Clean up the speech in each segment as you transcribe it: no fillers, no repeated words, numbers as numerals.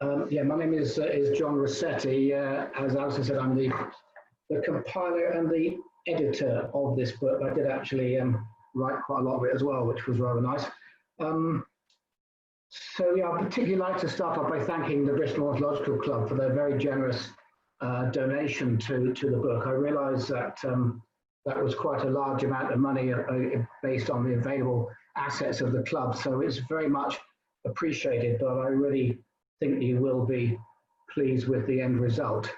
Yeah, my name is John Rossetti. As Alistair said, I'm the compiler and the editor of this book. I did actually write quite a lot of it as well, which was rather nice. So yeah, I'd particularly like to start off by thanking the Bristol Ornithological Club for their very generous donation to the book. I realise that that was quite a large amount of money based on the available assets of the club, so it's very much appreciated, but I really think you will be pleased with the end result.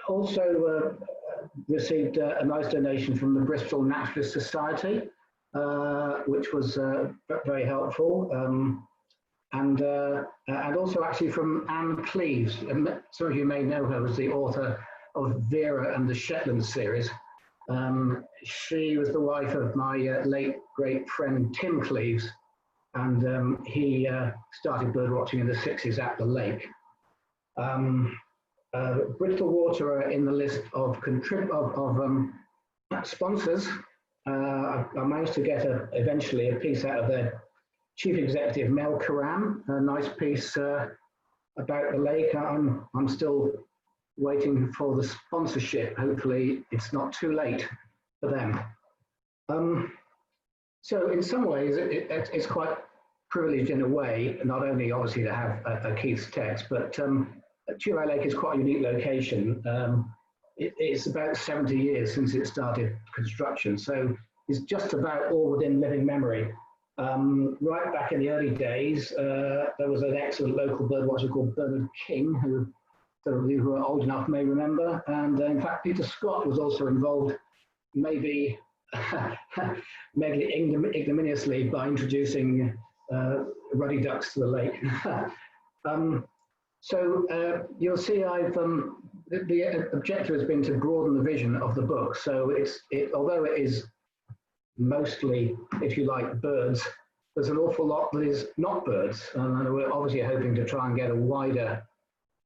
Also received a nice donation from the Bristol Naturalist Society, which was very helpful, and also actually from Anne Cleves. Some of you may know her as the author of Vera and the Shetland series. She was the wife of my late great friend Tim Cleves, and he started birdwatching in the 60s at the lake. Bristol Water are in the list of sponsors. I managed to get eventually a piece out of their chief executive, Mel Karam, a nice piece about the lake. I'm still waiting for the sponsorship. Hopefully it's not too late for them. So in some ways, it's quite privileged in a way, not only obviously to have a Keith's text, but Chile Lake is quite a unique location. It's about 70 years since it started construction, so it's just about all within living memory. Right back in the early days, there was an excellent local birdwatcher called Bernard King, who some of you who are old enough may remember, and in fact Peter Scott was also involved, maybe ignominiously, by introducing ruddy ducks to the lake. So you'll see the objective has been to broaden the vision of the book. So although it is mostly, if you like, birds, there's an awful lot that is not birds. And we're obviously hoping to try and get a wider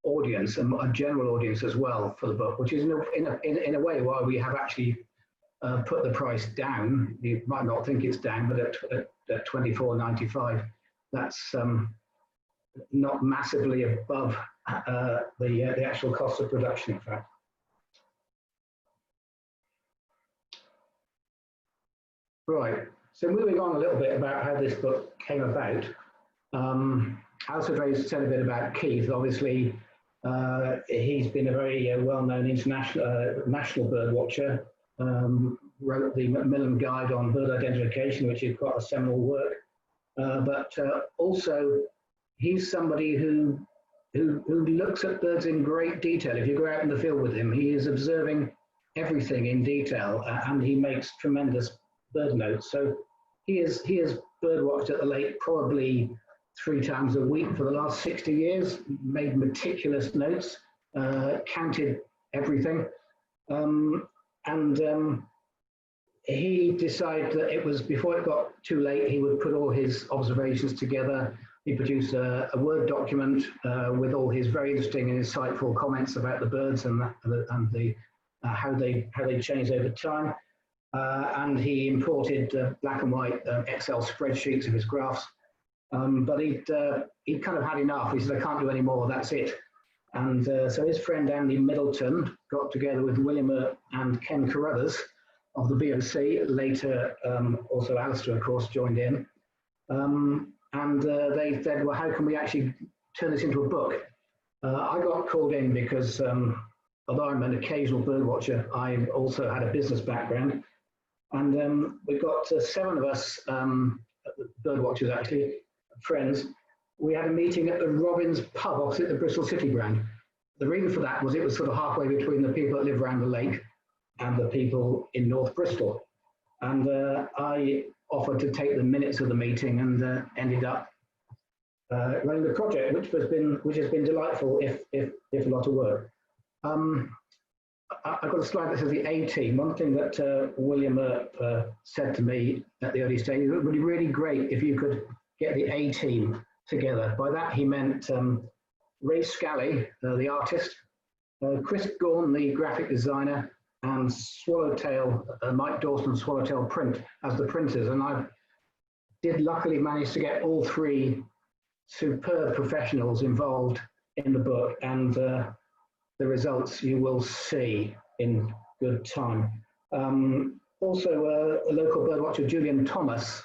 audience, and a general audience as well for the book, which is in a way why we have actually put the price down. You might not think it's down, but at $24.95, that's not massively above the actual cost of production, in fact. Right, so moving on a little bit about how this book came about. Alistair said a bit about Keith. Obviously, he's been a very well-known national bird watcher. Wrote the Macmillan Guide on Bird Identification, which is quite a seminal work. But also, he's somebody who looks at birds in great detail. If you go out in the field with him, he is observing everything in detail, and he makes tremendous bird notes. So he has birdwatched at the lake probably 3 times a week for the last 60 years, made meticulous notes, counted everything. He decided that it was, before it got too late, he would put all his observations together. He produced a Word document with all his very interesting and insightful comments about the birds and how they changed over time. And he imported black and white Excel spreadsheets of his graphs. But he'd kind of had enough. He said, I can't do any more, that's it. And so his friend Andy Middleton got together with William and Ken Carruthers of the BOC. Later, also Alistair, of course, joined in. And they said, well, how can we actually turn this into a book? I got called in because, although I'm an occasional bird watcher, I also had a business background. And we got 7 of us, bird watchers actually, friends. We had a meeting at the Robbins pub opposite the Bristol City brand. The reason for that was it was sort of halfway between the people that live around the lake and the people in North Bristol. And I offered to take the minutes of the meeting, and ended up running the project, which has been delightful, if a lot of work. I've got a slide that says the A team. One thing that William said to me at the early stage, it would be really great if you could get the A team together. By that he meant Ray Scally, the artist, Chris Gorn, the graphic designer, and Swallowtail, Mike Dawson, Swallowtail Print as the printers. And I did luckily manage to get all 3 superb professionals involved in the book, and the results you will see in good time. Also, a local birdwatcher, Julian Thomas,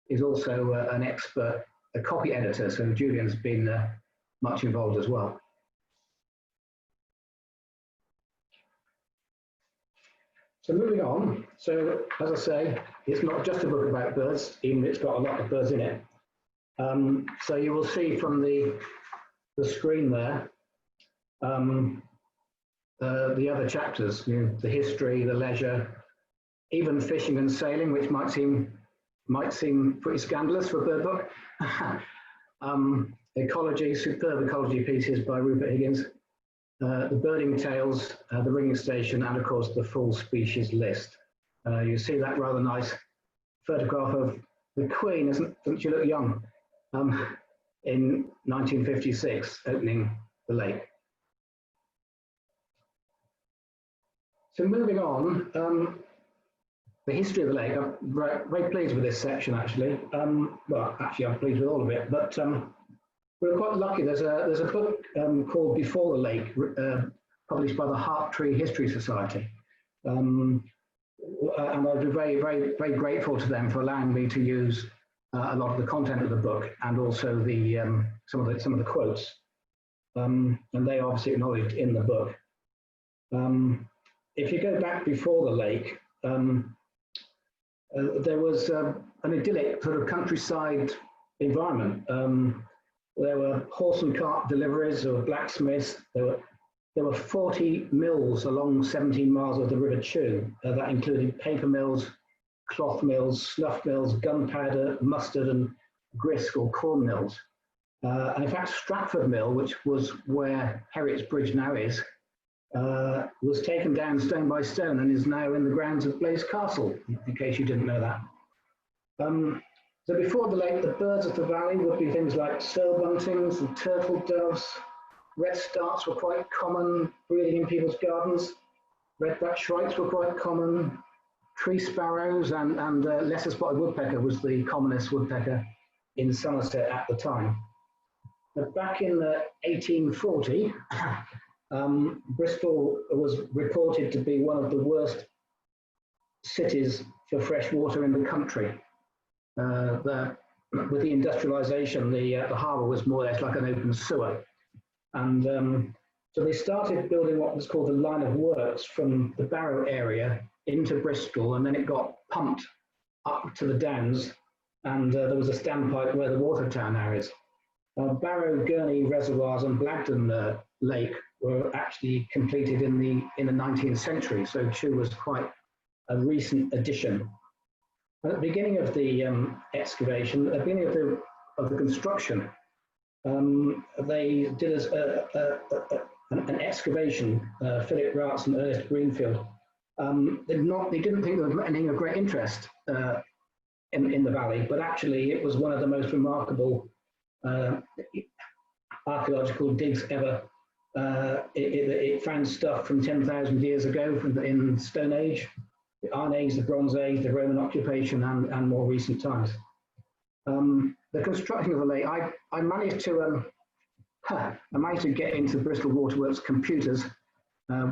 is also an expert, a copy editor, so Julian's been much involved as well. So moving on, so as I say, it's not just a book about birds, even it's got a lot of birds in it. So you will see from the screen there, the other chapters, you know, the history, the leisure, even fishing and sailing, which might seem pretty scandalous for a bird book. Ecology, superb ecology pieces by Rupert Higgins. The birding tales, the ringing station, and of course the full species list. You see that rather nice photograph of the Queen, doesn't she look young, in 1956, opening the lake. So moving on, the history of the lake, I'm very pleased with this section actually. Well, actually I'm pleased with all of it, but we're quite lucky. There's a book called Before the Lake, published by the Hartree History Society, and I'd be very, very, very grateful to them for allowing me to use a lot of the content of the book and also the some of the quotes, and they are obviously acknowledged in the book. If you go back before the lake, there was an idyllic sort of countryside environment. There were horse and cart deliveries, there were blacksmiths, there were 40 mills along 17 miles of the River Chew. That included paper mills, cloth mills, snuff mills, gunpowder, mustard and grist or corn mills. And in fact, Stratford Mill, which was where Herrick's Bridge now is, was taken down stone by stone and is now in the grounds of Blaise Castle, in case you didn't know that. So before the lake, the birds of the valley would be things like sow buntings and turtle doves. Red starts were quite common, breeding in people's gardens. Red-backed shrikes were quite common. Tree sparrows and lesser spotted woodpecker was the commonest woodpecker in Somerset at the time. But back in 1840, Bristol was reported to be one of the worst cities for fresh water in the country. With the industrialisation, the harbour was more or less like an open sewer. And so they started building what was called the line of works from the Barrow area into Bristol, and then it got pumped up to the Downs, and there was a standpipe where the Watertown now is. Barrow, Gurney reservoirs and Blagden Lake were actually completed in the 19th century, so Chew was quite a recent addition. At the beginning of the excavation, at the beginning of the construction, they did an excavation. Philip Ratz and Ernest Greenfield. They didn't think there was anything of great interest in the valley, but actually it was one of the most remarkable archaeological digs ever. It found stuff from 10,000 years ago in the Stone Age, the Iron Age, the Bronze Age, the Roman occupation, and more recent times. The construction of the lake, I managed to get into Bristol Waterworks computers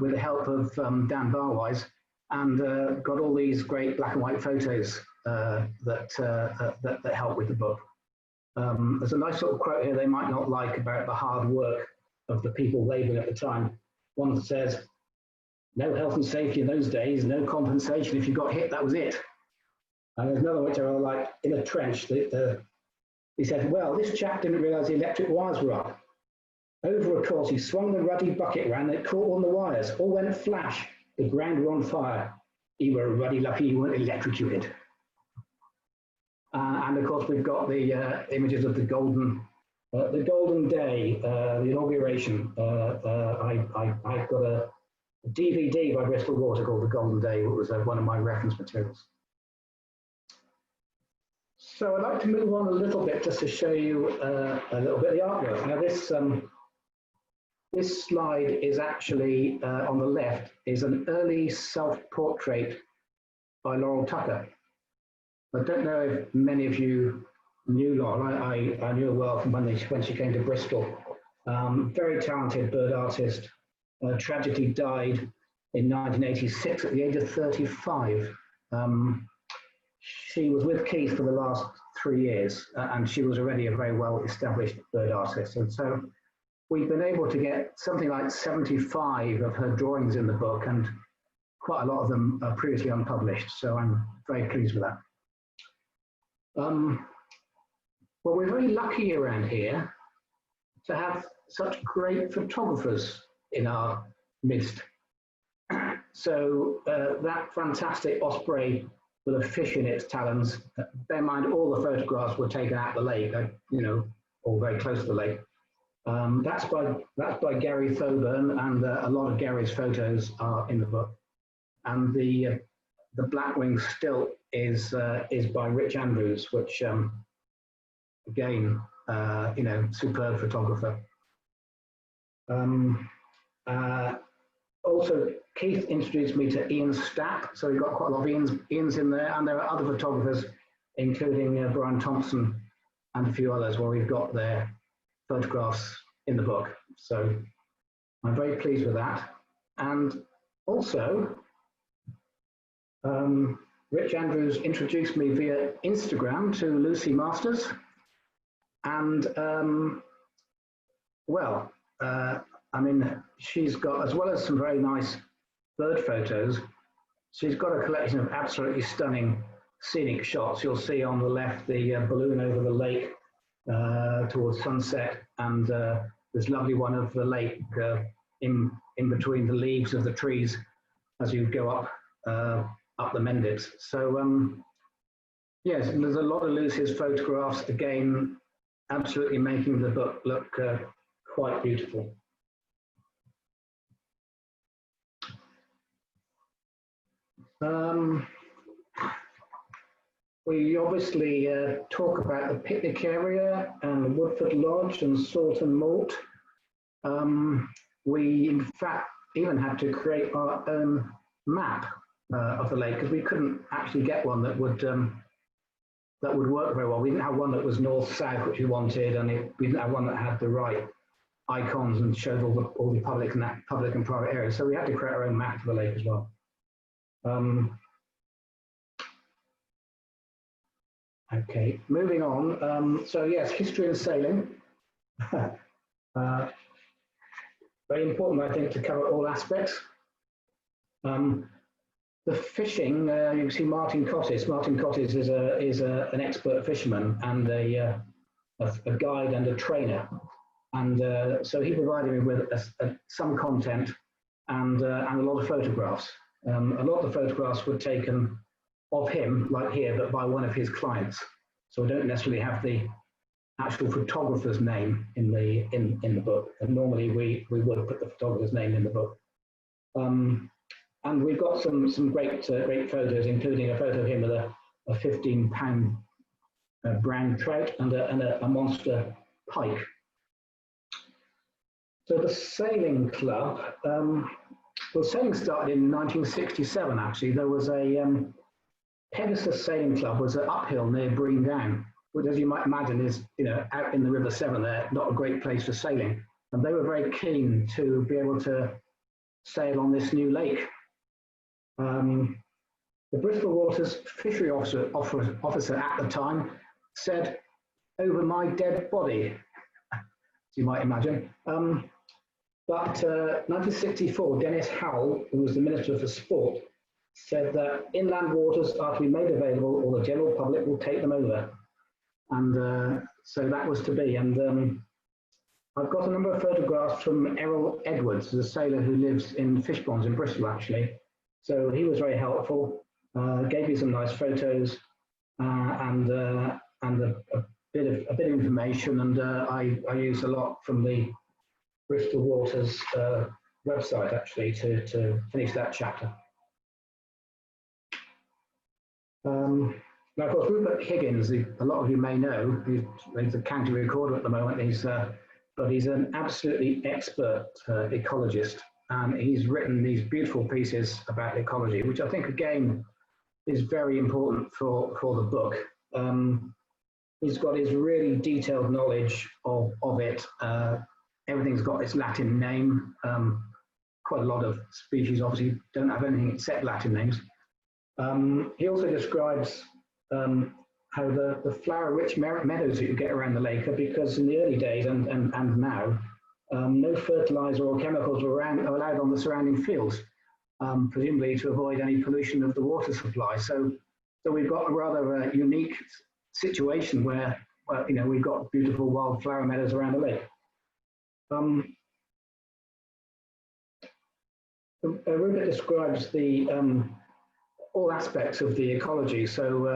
with the help of Dan Barwise, and got all these great black and white photos that help with the book. There's a nice little quote here they might not like about the hard work of the people labouring at the time. One that says, "No health and safety in those days, no compensation. If you got hit, that was it." And there's another which I really like, in a trench. He said, "Well, this chap didn't realise the electric wires were up. Over, of course, he swung the ruddy bucket round and it caught on the wires. All went flash. The ground were on fire. He were ruddy lucky he weren't electrocuted." And of course, we've got the images of the golden day, the inauguration. I've got a DVD by Bristol Water called The Golden Day, which was one of my reference materials. So I'd like to move on a little bit just to show you a little bit of the artwork. Now this slide is actually, on the left, is an early self-portrait by Laurel Tucker. I don't know if many of you knew Lauren. I knew her well from when she came to Bristol. Very talented bird artist. Tragically died in 1986 at the age of 35. She was with Keith for the last 3 years, and she was already a very well-established bird artist. And so we've been able to get something like 75 of her drawings in the book, and quite a lot of them are previously unpublished. So I'm very pleased with that. Well, we're very lucky around here to have such great photographers in our midst. So that fantastic osprey with a fish in its talons, bear in mind all the photographs were taken at the lake, or very close to the lake. That's by Gary Thoburn, and a lot of Gary's photos are in the book. And the Blackwing stilt is by Rich Andrews, which again, superb photographer. Also, Keith introduced me to Ian Stapp, so we've got quite a lot of Ian's in there, and there are other photographers, including Brian Thompson and a few others, where we've got their photographs in the book. So I'm very pleased with that. And also, Rich Andrews introduced me via Instagram to Lucy Masters, and she's got, as well as some very nice bird photos, she's got a collection of absolutely stunning scenic shots. You'll see on the left the balloon over the lake towards sunset, and this lovely one of the lake in between the leaves of the trees as you go up the Mendips. So yes, there's a lot of Lucy's photographs, again, absolutely making the book look quite beautiful. We obviously talk about the picnic area and Woodford Lodge and Salton Malt. We, in fact, even had to create our own map of the lake, because we couldn't actually get one that would work very well. We didn't have one that was north-south, which we wanted, and we didn't have one that had the right icons and showed all the public and private areas. So we had to create our own map for the lake as well. Okay, moving on. So yes, history and sailing. Very important, I think, to cover all aspects. The fishing, you can see Martin Cottis. Martin Cottis is an expert fisherman and a guide and a trainer. And so he provided me with some content and a lot of photographs. A lot of the photographs were taken of him, like here, but by one of his clients. So we don't necessarily have the actual photographer's name in the book. And normally we would put the photographer's name in the book. And we've got some great photos, including a photo of him with a 15-pound brown trout and a monster pike. So the sailing club, well, sailing started in 1967, actually. There was a Pegasus Sailing Club was uphill near Brean Down, which, as you might imagine, is out in the River Severn there, not a great place for sailing. And they were very keen to be able to sail on this new lake. The Bristol Waters fishery officer at the time said, "Over my dead body," as you might imagine. But 1964, Dennis Howell, who was the Minister for Sport, said that inland waters are to be made available or the general public will take them over. And so that was to be. And I've got a number of photographs from Errol Edwards, a sailor who lives in Fishponds in Bristol, actually. So he was very helpful, gave me some nice photos and a bit of information. And I used a lot from the Bristol Waters website, actually, to finish that chapter. Now, of course, Rupert Higgins, a lot of you may know, he's a county recorder at the moment, but he's an absolutely expert ecologist, and he's written these beautiful pieces about ecology, which I think, again, is very important for the book. He's got his really detailed knowledge of it. Everything's got its Latin name. Quite a lot of species obviously don't have anything except Latin names. He also describes how the flower-rich meadows that you get around the lake are because in the early days and now, no fertilizer or chemicals are allowed on the surrounding fields, presumably to avoid any pollution of the water supply. So we've got a rather unique situation where we've got beautiful wildflower meadows around the lake. Rupert describes the all aspects of the ecology. So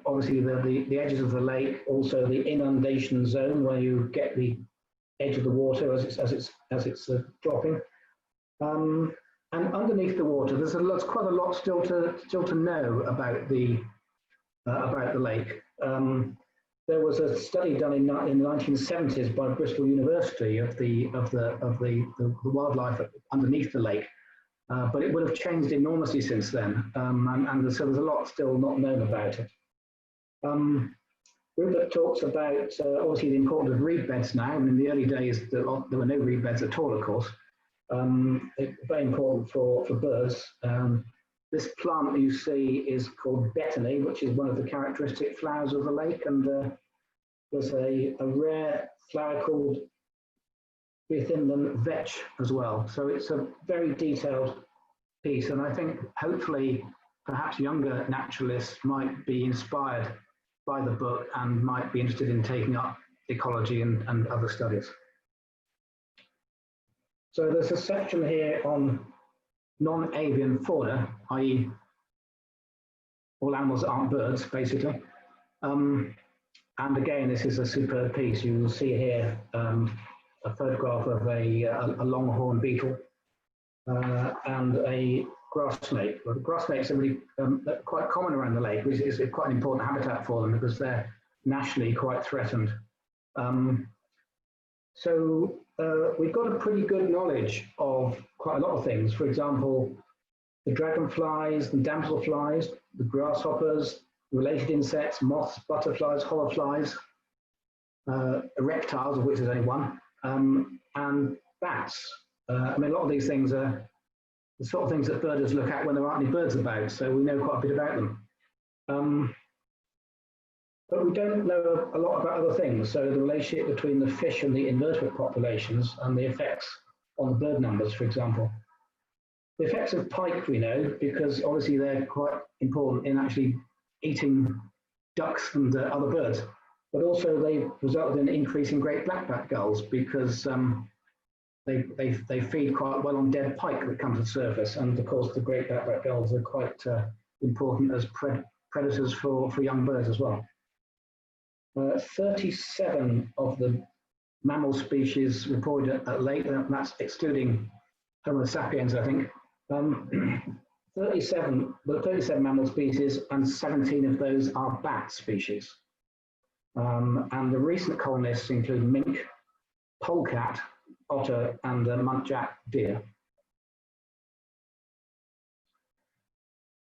obviously the edges of the lake, also the inundation zone where you get the edge of the water as it's dropping, and underneath the water, there's quite a lot still to know about the lake. There was a study done in the 1970s by Bristol University of the wildlife underneath the lake, but it would have changed enormously since then, and so there's a lot still not known about it. Rupert talks about obviously the importance of reed beds now, and in the early days there were no reed beds at all, of course. It's very important for birds. This plant that you see is called betony, which is one of the characteristic flowers of the lake, and there's a rare flower called Vinicombe vetch as well. So it's a very detailed piece, and I think hopefully perhaps younger naturalists might be inspired by the book and might be interested in taking up ecology and other studies. So there's a section here on non-avian fauna, i.e. all animals that aren't birds, basically. And again, this is a superb piece. You will see here a photograph of a longhorn beetle and a grass snake. Well, the grass snakes are really quite common around the lake, which is quite an important habitat for them because they're nationally quite threatened. So we've got a pretty good knowledge of quite a lot of things. For example, the dragonflies, the damselflies, the grasshoppers, related insects, moths, butterflies, hoverflies, reptiles, of which there's only one, and bats. I mean, a lot of these things are the sort of things that birders look at when there aren't any birds about, so we know quite a bit about them. But we don't know a lot about other things, so the relationship between the fish and the invertebrate populations and the effects on the bird numbers, for example. The effects of pike we know, because obviously they're quite important in actually eating ducks and other birds, but also they resulted in an increase in great black-backed gulls because they feed quite well on dead pike that come to the surface, and of course the great black-backed gulls are quite important as predators for young birds as well. 37 of the mammal species reported at lake, that's excluding Homo sapiens, I think. 37 mammal species, and 17 of those are bat species. And the recent colonists include mink, polecat, otter, and muntjac deer.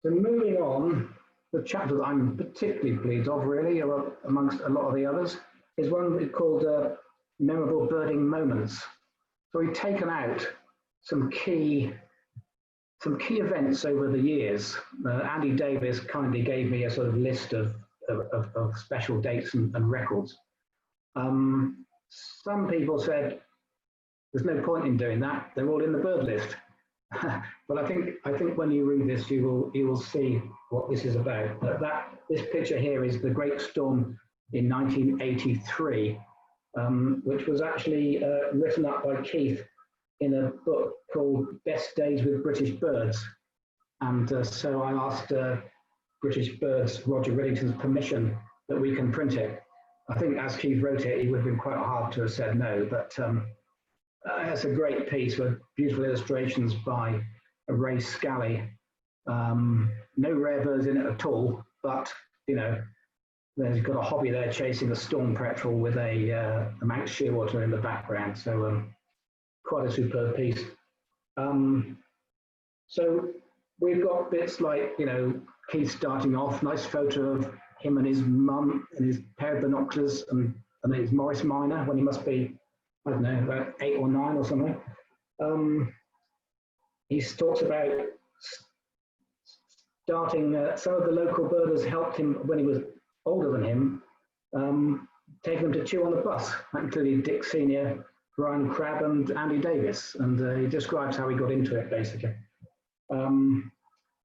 So moving on, the chapter that I'm particularly pleased of, really, amongst a lot of the others, is one called Memorable Birding Moments. So we've taken out some key events over the years. Andy Davis kindly gave me a sort of list of special dates and records. Some people said there's no point in doing that; they're all in the bird list. But I think when you read this, you will see what this is about. This picture here is the Great Storm in 1983, which was actually written up by Keith in a book called Best Days with British Birds. And so I asked British Birds, Roger Riddington's permission that we can print it. I think as Keith wrote it, it would have been quite hard to have said no, but it's a great piece with beautiful illustrations by Ray Scally. No rare birds in it at all, but there's got a hobby there chasing a storm petrel with a Manx shearwater in the background. So quite a superb piece. So we've got bits like Keith starting off, nice photo of him and his mum and his pair of binoculars, and I think it's Morris Minor when he must be, I don't know, about 8 or 9 or something. He talks about starting, some of the local birders helped him when he was older than him, taking him to chew on the bus, including Dick Senior, Brian Crabb and Andy Davis, and he describes how he got into it, basically.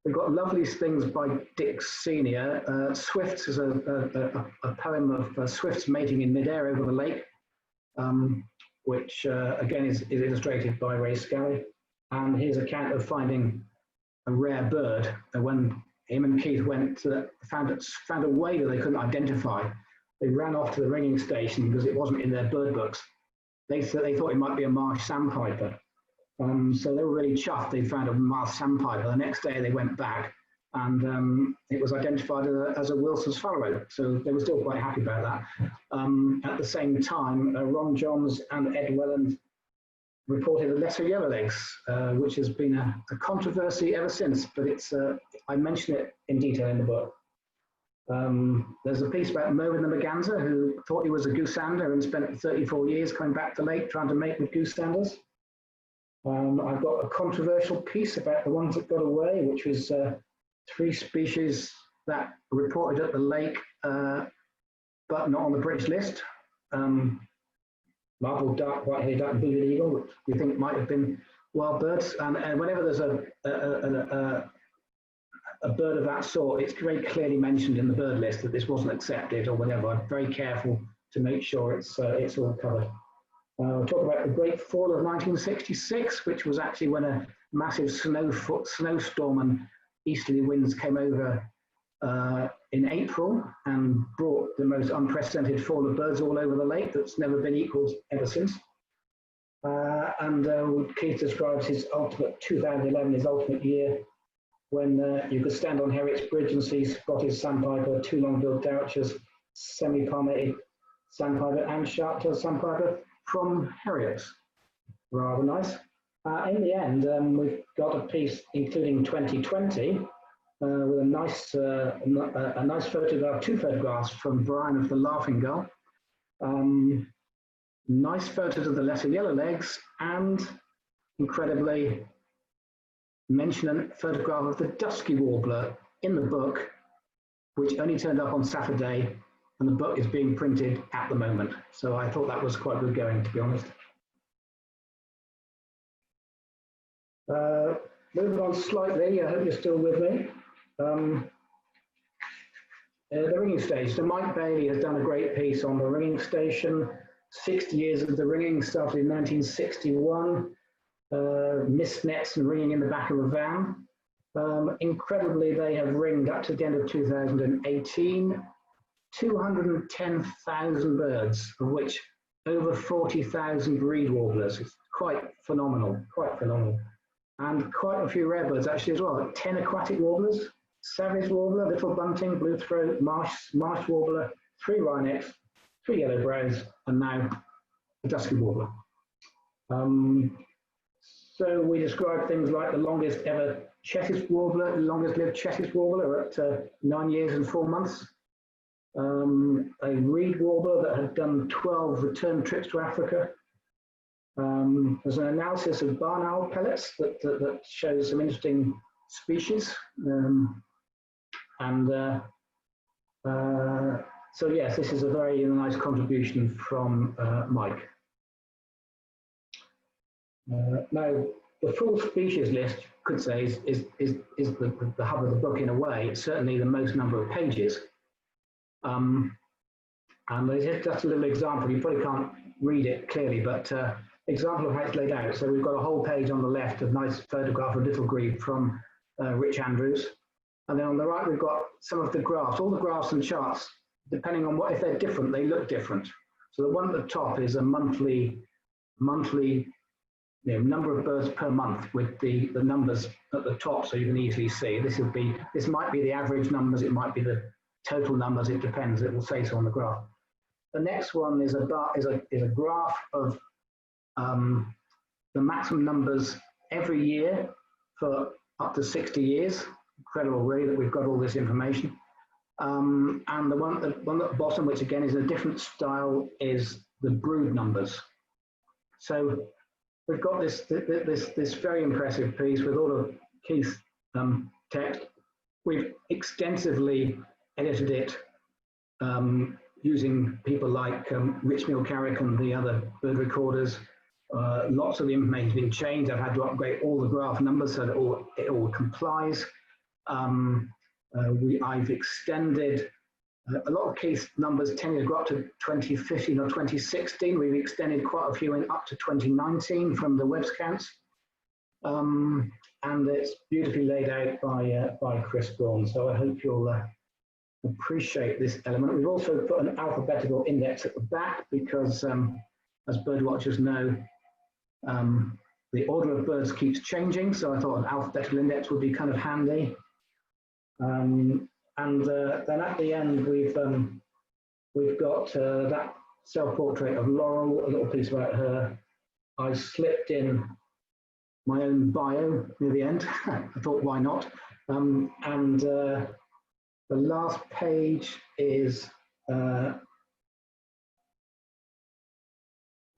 We've got lovely things by Dick Senior. Swifts is a poem of swifts mating in midair over the lake, which again is illustrated by Ray Scally. And his account of finding a rare bird when him and Keith went found a way that they couldn't identify. They ran off to the ringing station because it wasn't in their bird books. They thought it might be a marsh sandpiper. So they were really chuffed they found a marsh sandpiper. The next day they went back and it was identified as a Wilson's phalarope. So they were still quite happy about that. At the same time, Ron Johns and Ed Welland reported the lesser yellowlegs, which has been a controversy ever since, but it's I mention it in detail in the book. There's a piece about Mervyn the Merganser, who thought he was a goosander and spent 34 years coming back to the lake trying to mate with goosanders. I've got a controversial piece about the ones that got away, which was 3 species that reported at the lake, but not on the British list. Marbled duck, white-headed duck, and booted eagle, which we think might have been wild birds. And whenever there's a bird of that sort, it's very clearly mentioned in the bird list that this wasn't accepted or whatever. I'm very careful to make sure it's all covered. I'll talk about the Great Fall of 1966, which was actually when a massive snowstorm and easterly winds came over in April and brought the most unprecedented fall of birds all over the lake that's never been equalled ever since. Keith describes his ultimate 2011, his ultimate year, when you could stand on Herrick's Bridge and see spotted sandpiper, 2 long-billed dowitchers, semi-palmated sandpiper, and sharp-tailed sandpiper from Herrick's. Rather nice. In the end, we've got a piece including 2020 with a nice photograph, 2 photographs from Brian of the Laughing Gull. Nice photos of the lesser yellowlegs, and incredibly mention a photograph of the dusky warbler in the book, which only turned up on Saturday, and the book is being printed at the moment. So I thought that was quite good going, to be honest. Moving on slightly, I hope you're still with me. The ringing stage. So Mike Bailey has done a great piece on the ringing station. 60 years of the ringing, started in 1961. Mist nets and ringing in the back of a van. Incredibly, they have ringed up to the end of 2018, 210,000 birds, of which over 40,000 reed warblers. It's quite phenomenal, And quite a few rare birds actually as well, 10 aquatic warblers, savage warbler, little bunting, blue throat, marsh warbler, 3 wrynecks, 3 yellow brows, and now a dusky warbler. So we describe things like the longest ever Chettish warbler, longest lived Chettish warbler at 9 years and 4 months. A reed warbler that had done 12 return trips to Africa. There's an analysis of barn owl pellets that shows some interesting species. So yes, this is a very nice contribution from Mike. Now, the full species list, could say, is the hub of the book in a way. It's certainly the most number of pages. And there's just a little example. You probably can't read it clearly, but example of how it's laid out. So we've got a whole page on the left of nice photograph of little grebe from Rich Andrews. And then on the right, we've got some of the graphs. All the graphs and charts, depending on if they're different, they look different. So the one at the top is a monthly number of birds per month with the numbers at the top, so you can easily see. This might be the average numbers, it might be the total numbers, it depends. It will say so on the graph. The next one is a graph of the maximum numbers every year for up to 60 years. Incredible, really, that we've got all this information. And the one at the bottom, which again is a different style, is the brood numbers. So we've got this very impressive piece with all of Keith's text. We've extensively edited it using people like Rich Milcarrick and the other bird recorders. Lots of the information has been changed. I've had to upgrade all the graph numbers so that it all complies. I've extended a lot of Keith's numbers tend to go up to 2015 or 2016. We've extended quite a few in up to 2019 from the web scans. And it's beautifully laid out by Chris Braun. So I hope you'll appreciate this element. We've also put an alphabetical index at the back because, as bird watchers know, the order of birds keeps changing. So I thought an alphabetical index would be kind of handy. And then at the end, we've got that self-portrait of Laurel, a little piece about her. I slipped in my own bio near the end. I thought, why not? And the last page is one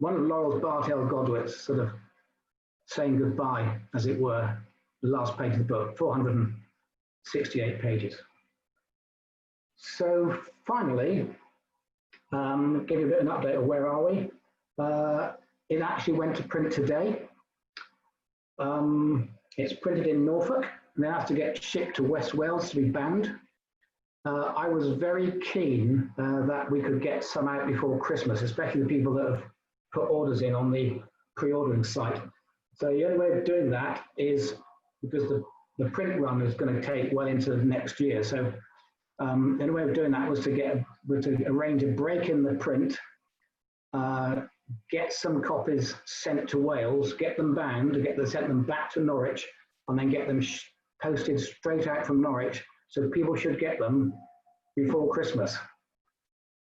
of Laurel's Bartel Godwits sort of saying goodbye, as it were, the last page of the book, 468 pages. So finally, give you a bit of an update of where are we. It actually went to print today. It's printed in Norfolk, and it has to get shipped to West Wales to be bound. I was very keen that we could get some out before Christmas, especially the people that have put orders in on the pre-ordering site. So the only way of doing that is because the print run is going to take well into next year. So the only way of doing that was to arrange a break in the print, get some copies sent to Wales, get them bound, sent them back to Norwich, and then get them posted straight out from Norwich. So people should get them before Christmas.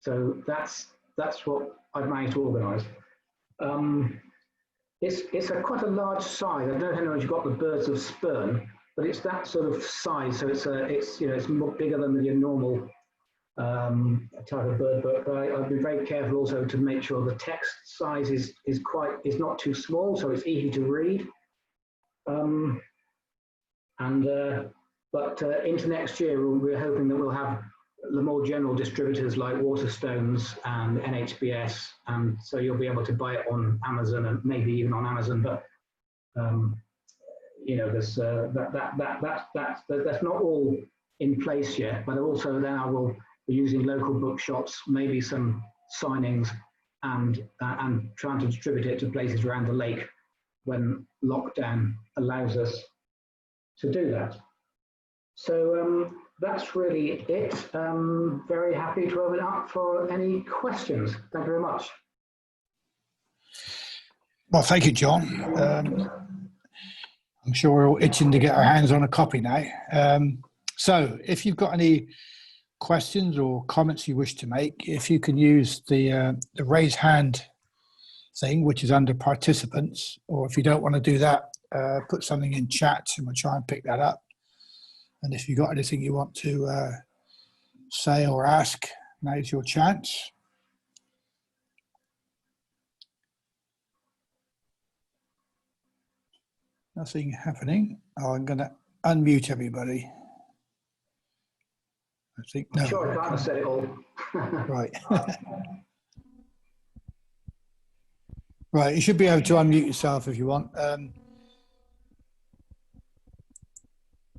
So that's what I've managed to organise. It's quite a large size. I don't know if anyone's got the birds of Spurn, but it's that sort of size. So it's more bigger than your normal type of bird book. But I've been very careful also to make sure the text size is not too small, so it's easy to read. But into next year, we're hoping that we'll have the more general distributors like Waterstones and NHBS, and so you'll be able to buy it on Amazon and maybe even on Amazon. But there's that's not all in place yet. But also then I will be using local bookshops, maybe some signings, and trying to distribute it to places around the lake when lockdown allows us to do that. So that's really it. Very happy to open it up for any questions. Thank you very much. Well, thank you, John. I'm sure we're all itching to get our hands on a copy now. So if you've got any questions or comments you wish to make, if you can use the raise hand thing, which is under participants, or if you don't want to do that, put something in chat and we'll try and pick that up. And if you've got anything you want to say or ask, now's your chance. Nothing happening. Oh, I'm going to unmute everybody. I think no. Sure, I said it all. Right. Right, you should be able to unmute yourself if you want.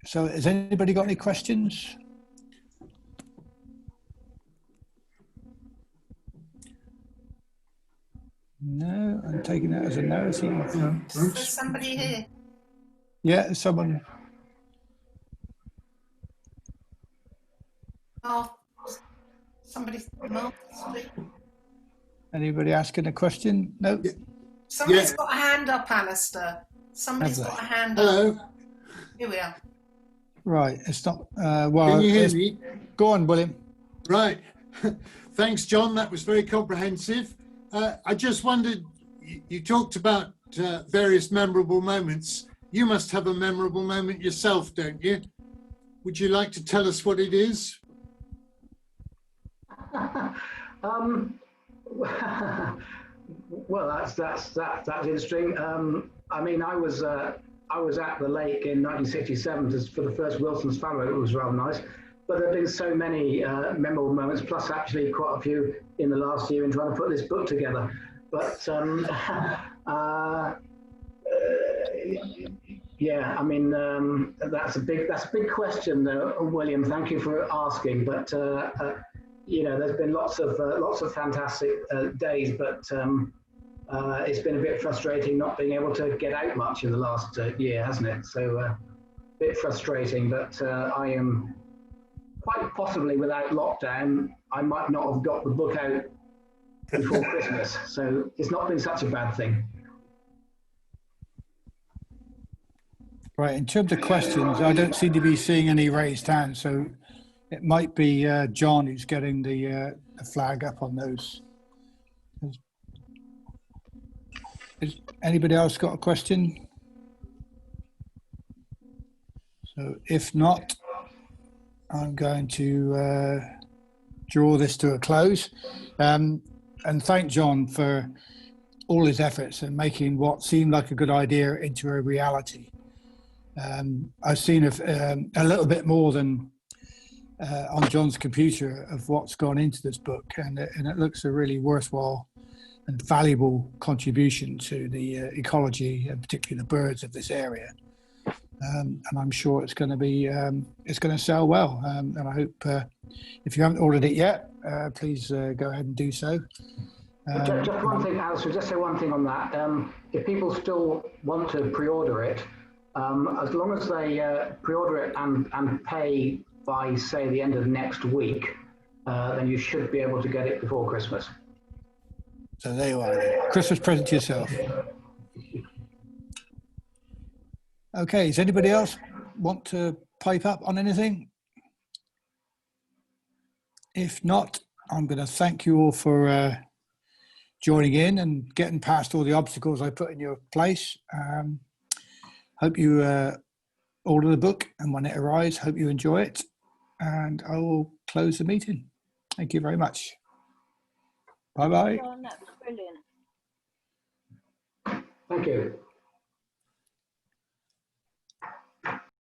So has anybody got any questions? No, I'm taking that as a no. There's somebody here. Yeah, someone. Oh, somebody. Anybody asking a question? No. Somebody's got a hand up, Alistair. Somebody's got a hand up. Hello. Here we are. Right, it's not. Well, Can you hear me? Go on, William. Right. Thanks, John. That was very comprehensive. I just wondered, you talked about various memorable moments. You must have a memorable moment yourself, don't you? Would you like to tell us what it is? um, well, that's interesting. I mean, I was at the lake in 1967 for the first Wilson's Fallow. It was rather nice. But there have been so many memorable moments, plus actually quite a few in the last year in trying to put this book together. But yeah, I mean that's a big question, William. Thank you for asking. But you know, there's been lots of fantastic days, but it's been a bit frustrating not being able to get out much in the last year, hasn't it? So a bit frustrating. But I am quite possibly without lockdown, I might not have got the book out before Christmas. So it's not been such a bad thing. Right, in terms of questions, I don't seem to be seeing any raised hands, so it might be John who's getting the flag up on those. Has anybody else got a question? So if not, I'm going to draw this to a close and thank John for all his efforts in making what seemed like a good idea into a reality. I've seen a little bit more than on John's computer of what's gone into this book, and it looks a really worthwhile and valuable contribution to the ecology and particularly the birds of this area. And I'm sure it's going to be it's going to sell well. And I hope if you haven't ordered it yet, please go ahead and do so. Just one thing, Alistair, just say one thing on that. If people still want to pre-order it, as long as they pre-order it and pay by, say, the end of next week, then you should be able to get it before Christmas. So there you are. Christmas present to yourself. Okay, does anybody else want to pipe up on anything? If not, I'm going to thank you all for joining in and getting past all the obstacles I put in your place. Hope you order the book, and when it arrives, hope you enjoy it. And I will close the meeting. Thank you very much. Bye-bye. John, that was brilliant. Thank you.